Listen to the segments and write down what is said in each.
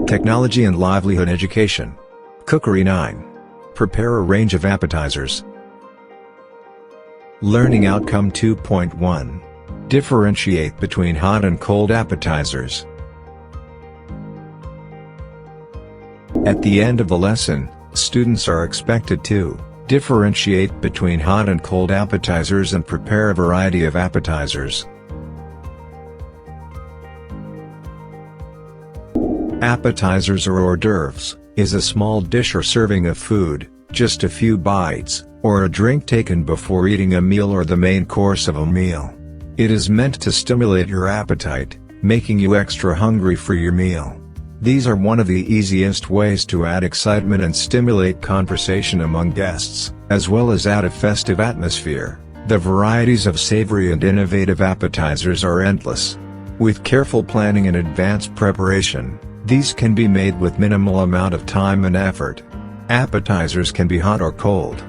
Technology and livelihood education. Cookery 9. Prepare a range of appetizers. Learning outcome 2.1. Differentiate between hot and cold appetizers. At the end of the lesson, students are expected to differentiate between hot and cold appetizers and prepare a variety of appetizers. Appetizers or hors d'oeuvres is a small dish or serving of food, just a few bites, or a drink taken before eating a meal or the main course of a meal. It is meant to stimulate your appetite, making you extra hungry for your meal. These are one of the easiest ways to add excitement and stimulate conversation among guests, as well as add a festive atmosphere. The varieties of savory and innovative appetizers are endless. With careful planning and advanced preparation, these can be made with minimal amount of time and effort. Appetizers can be hot or cold.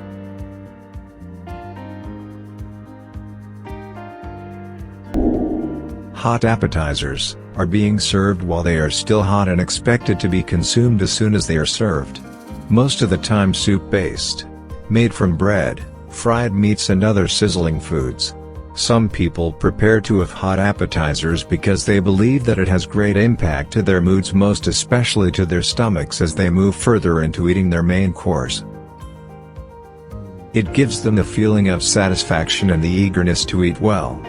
Hot appetizers are being served while they are still hot and expected to be consumed as soon as they are served. Most of the time soup-based. Made from bread, fried meats and other sizzling foods. Some people prepare to have hot appetizers because they believe that it has great impact to their moods, most especially to their stomachs as they move further into eating their main course. It gives them the feeling of satisfaction and the eagerness to eat well.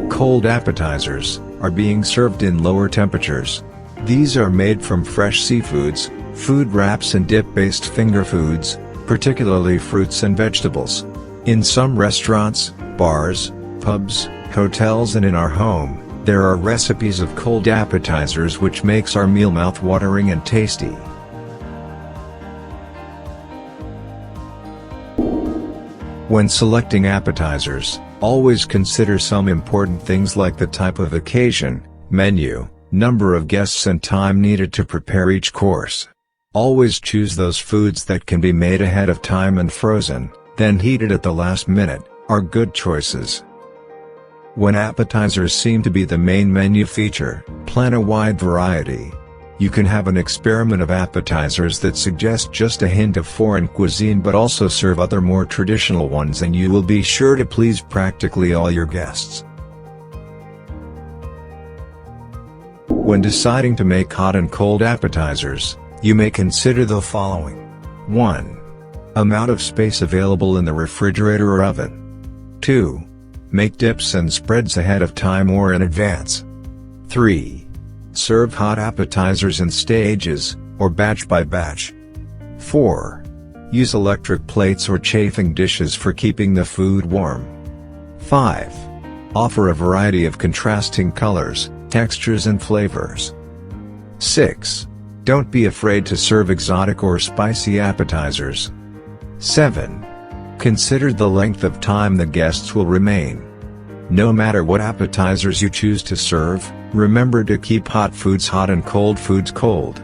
Cold appetizers are being served in lower temperatures. These are made from fresh seafoods, food wraps and dip-based finger foods, particularly fruits and vegetables. In some restaurants, bars, pubs, hotels and in our home, there are recipes of cold appetizers which makes our meal mouth-watering and tasty. When selecting appetizers, always consider some important things like the type of occasion, menu, number of guests and time needed to prepare each course. Always choose those foods that can be made ahead of time and frozen, then heated at the last minute, are good choices. When appetizers seem to be the main menu feature, plan a wide variety. You can have an experiment of appetizers that suggest just a hint of foreign cuisine but also serve other more traditional ones, and you will be sure to please practically all your guests. When deciding to make hot and cold appetizers, you may consider the following. 1. Amount of space available in the refrigerator or oven. 2. Make dips and spreads ahead of time or in advance. 3. Serve hot appetizers in stages, or batch by batch. 4. Use electric plates or chafing dishes for keeping the food warm. 5. Offer a variety of contrasting colors, textures and flavors. 6. Don't be afraid to serve exotic or spicy appetizers. 7. Consider the length of time the guests will remain. No matter what appetizers you choose to serve, remember to keep hot foods hot and cold foods cold.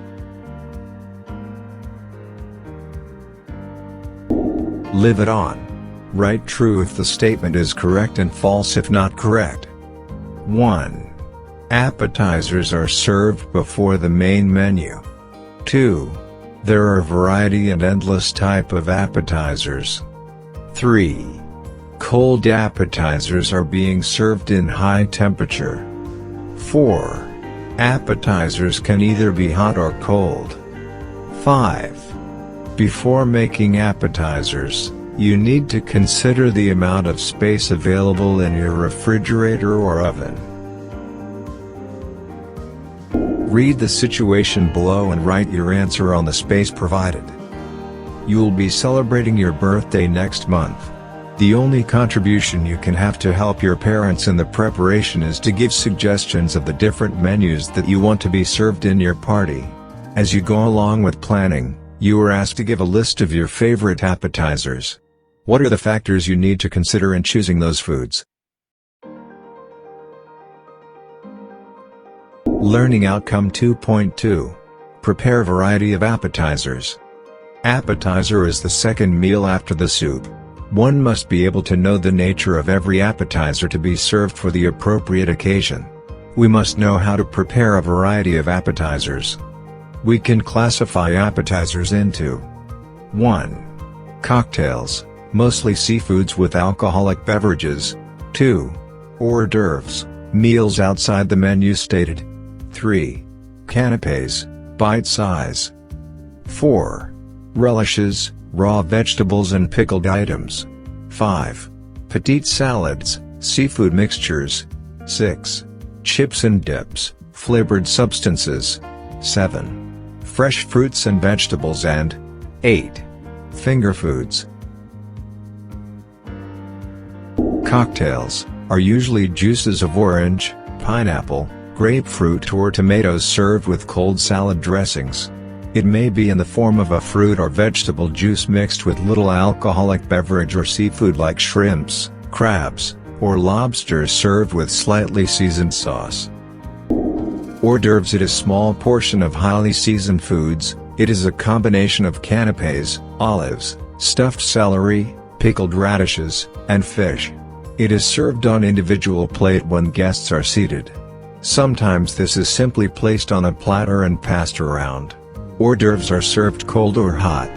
Live it on. Write true if the statement is correct and false if not correct. 1. Appetizers are served before the main menu. 2. There are a variety and endless type of appetizers. 3. Cold appetizers are being served in high temperature. 4. Appetizers can either be hot or cold. 5. Before making appetizers, you need to consider the amount of space available in your refrigerator or oven. Read the situation below and write your answer on the space provided. You'll be celebrating your birthday next month. The only contribution you can have to help your parents in the preparation is to give suggestions of the different menus that you want to be served in your party. As you go along with planning, you are asked to give a list of your favorite appetizers. What are the factors you need to consider in choosing those foods? Learning Outcome 2.2. Prepare a variety of appetizers. Appetizer is the second meal after the soup. One must be able to know the nature of every appetizer to be served for the appropriate occasion. We must know how to prepare a variety of appetizers, We can classify appetizers into 1. Cocktails, mostly seafoods with alcoholic beverages. 2. Hors d'oeuvres, meals outside the menu stated. 3. Canapes, bite size. 4. Relishes, raw vegetables and pickled items. 5. Petite salads, seafood mixtures. 6. Chips and dips, flavored substances. 7. Fresh fruits and vegetables and 8. Finger foods. Cocktails are usually juices of orange, pineapple, grapefruit or tomatoes served with cold salad dressings. It may be in the form of a fruit or vegetable juice mixed with little alcoholic beverage or seafood like shrimps, crabs, or lobsters served with slightly seasoned sauce. Hors d'oeuvres. It is a small portion of highly seasoned foods. It is a combination of canapes, olives, stuffed celery, pickled radishes, and fish. It is served on individual plate when guests are seated. Sometimes this is simply placed on a platter and passed around. Hors d'oeuvres are served cold or hot.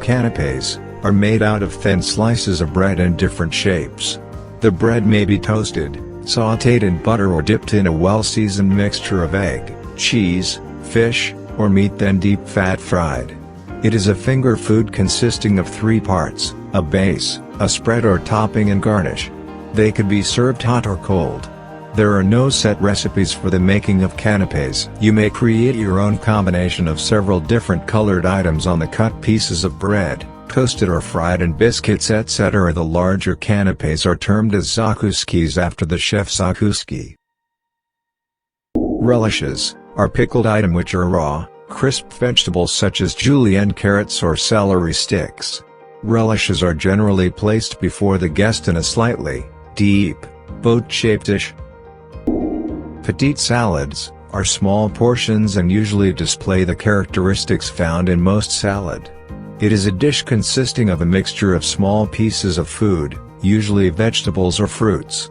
Canapes are made out of thin slices of bread in different shapes. The bread may be toasted, sautéed in butter or dipped in a well-seasoned mixture of egg, cheese, fish, or meat then deep fat fried. It is a finger food consisting of 3 parts, a base, a spread or topping and garnish. They could be served hot or cold. There are no set recipes for the making of canapes. You may create your own combination of several different colored items on the cut pieces of bread, toasted or fried and biscuits etc. The larger canapes are termed as zakouskis after the chef Zakouski. Relishes are pickled items which are raw, crisp vegetables such as julienne carrots or celery sticks. Relishes are generally placed before the guest in a slightly deep, boat-shaped dish. Petite salads are small portions and usually display the characteristics found in most salad. It is a dish consisting of a mixture of small pieces of food, usually vegetables or fruits.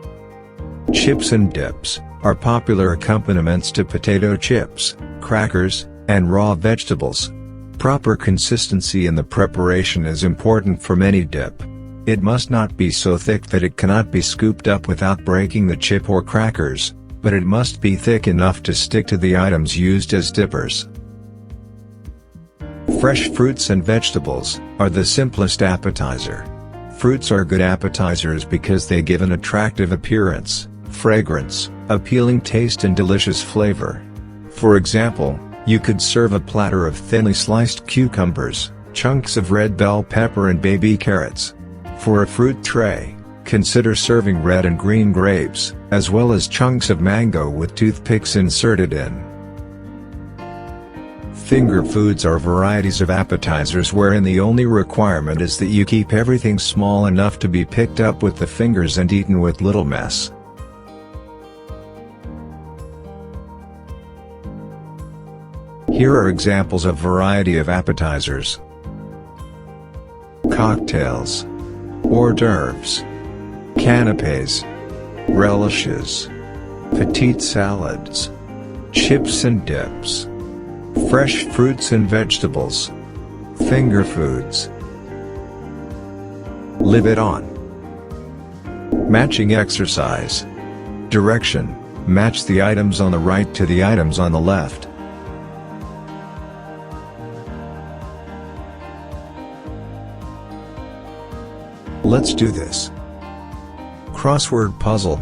Chips and dips are popular accompaniments to potato chips, crackers, and raw vegetables. Proper consistency in the preparation is important for any dip. It must not be so thick that it cannot be scooped up without breaking the chip or crackers, but it must be thick enough to stick to the items used as dippers. Fresh fruits and vegetables are the simplest appetizer. Fruits are good appetizers because they give an attractive appearance, fragrance, appealing taste and delicious flavor. For example, you could serve a platter of thinly sliced cucumbers, chunks of red bell pepper and baby carrots. For a fruit tray, consider serving red and green grapes, as well as chunks of mango with toothpicks inserted in. Finger foods are varieties of appetizers wherein the only requirement is that you keep everything small enough to be picked up with the fingers and eaten with little mess. Here are examples of variety of appetizers. Cocktails, hors d'oeuvres, canapes, relishes, petite salads, chips and dips, fresh fruits and vegetables, finger foods. Live it on. Matching exercise. Direction: match the items on the right to the items on the left. Let's do this. Crossword puzzle.